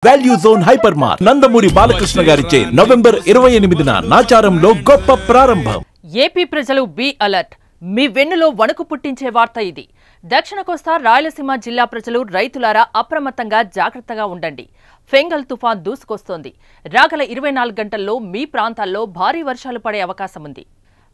Value zone hyper mart Nandamuri Balakrishna గారిచే November 28న నాచారంలో గొప్ప ప్రారంభం. ఏపీ ప్రజలు బి అలర్ట్. మీ వెన్నులో వణుకు పుట్టించే వార్త ఇది. దక్షిణ కోస్తా రాయలసీమ జిల్లా ప్రజలు రైతులారా అప్రమత్తంగా జాగ్రత్తగా ఉండండి. ఫెంగల్ తుఫాన్ దూసుకొస్తోంది. రాగల 24 గంటల్లో మీ ప్రాంతాల్లో భారీ వర్షాలు పడే అవకాశం ఉంది.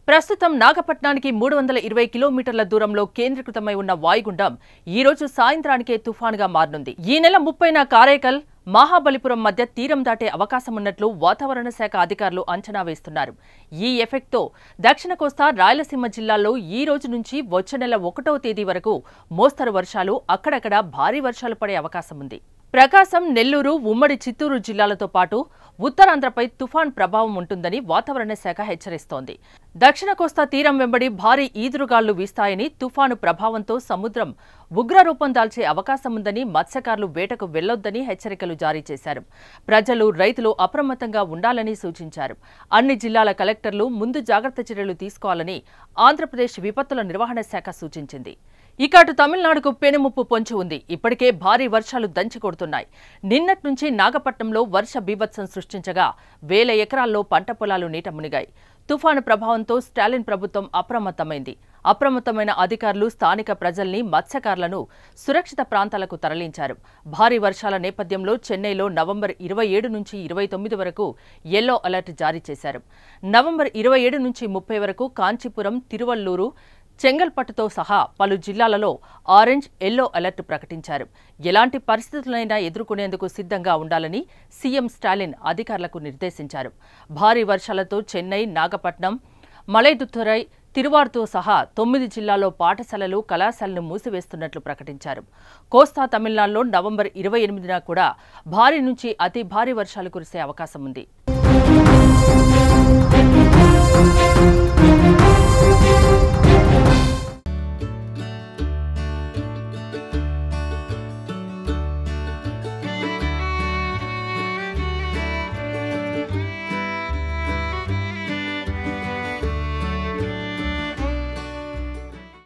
ప్రస్తుతం నాగపట్నానికి 320 కిలోమీటర్ల దూరంలో కేంద్రీకృతమై ఉన్న వాయుగుండం ఈ రోజు సాయంత్రానికే తుఫానుగా మారనుంది. ఈ నెల 30న కారైకల్, మహాబలిపురం మధ్య తీరం దాటే అవకాశం ఉన్నట్లు వాతావరణ శాఖ అధికారులు అంచనా వేస్తున్నారు. ఈ ఎఫెక్ట్తో దక్షిణ కోస్తా రాయలసీమ జిల్లాల్లో ఈ రోజు నుంచి వచ్చే నెల 1వ తేదీ వరకు మోస్తరు వర్షాలు, అక్కడక్కడ భారీ వర్షాలు పడే అవకాశం ఉంది. ప్రకాశం, నెల్లూరు, ఉమ్మడి చిత్తూరు జిల్లాలతో పాటు ఉత్తరాంధ్రపై తుఫాన్ ప్రభావం ఉంటుందని వాతావరణ శాఖ హెచ్చరిస్తోంది. దక్షిణ కోస్తా తీరం వెంబడి భారీ ఈదురుగాళ్లు వీస్తాయని, తుఫాను ప్రభావంతో సముద్రం ఉగ్రరూపం దాల్చే అవకాశం ఉందని, మత్స్యకారులు వేటకు వెళ్లొద్దని హెచ్చరికలు జారీ చేశారు. ప్రజలు, రైతులు అప్రమత్తంగా ఉండాలని సూచించారు. అన్ని జిల్లాల కలెక్టర్లు ముందు జాగ్రత్త చర్యలు తీసుకోవాలని ఆంధ్రప్రదేశ్ విపత్తుల నిర్వహణ శాఖ సూచించింది. ఇక అటు తమిళనాడుకు పెనుముప్పు పొంచి ఉంది. ఇప్పటికే భారీ వర్షాలు దంచి కొడుతున్నాయి. నిన్నటి నుంచి నాగపట్నంలో వర్ష బీభత్సం సృష్టించగా 1000 ఎకరాల్లో పంట పొలాలు నీట మునిగాయి. తుఫాను ప్రభావంతో స్టాలిన్ ప్రభుత్వం అప్రమత్తమైంది. అప్రమత్తమైన అధికారులు స్థానిక ప్రజల్ని, మత్స్యకారులను సురక్షిత ప్రాంతాలకు తరలించారు. భారీ వర్షాల నేపథ్యంలో చెన్నైలో నవంబర్ 27 నుంచి 29 వరకు యెల్లో అలర్ట్ జారీ చేశారు. నవంబర్ 27 నుంచి 30 వరకు కాంచీపురం, తిరువల్లూరు, చెంగల్పట్టుతో సహా పలు జిల్లాలలో ఆరెంజ్, యెల్లో అలర్ట్ ప్రకటించారు. ఎలాంటి పరిస్థితులైనా ఎదుర్కొనేందుకు సిద్ధంగా ఉండాలని సీఎం స్టాలిన్ అధికారులకు నిర్దేశించారు. భారీ వర్షాలతో చెన్నై, నాగపట్నం, మలైదుతురై, తిరువార్తో సహా 9 జిల్లాల్లో పాఠశాలలు, కళాశాలను మూసివేస్తున్నట్లు ప్రకటించారు. కోస్తా తమిళనాడులో నవంబర్ 28న కూడా భారీ నుంచి అతి భారీ వర్షాలు కురిసే అవకాశం ఉంది.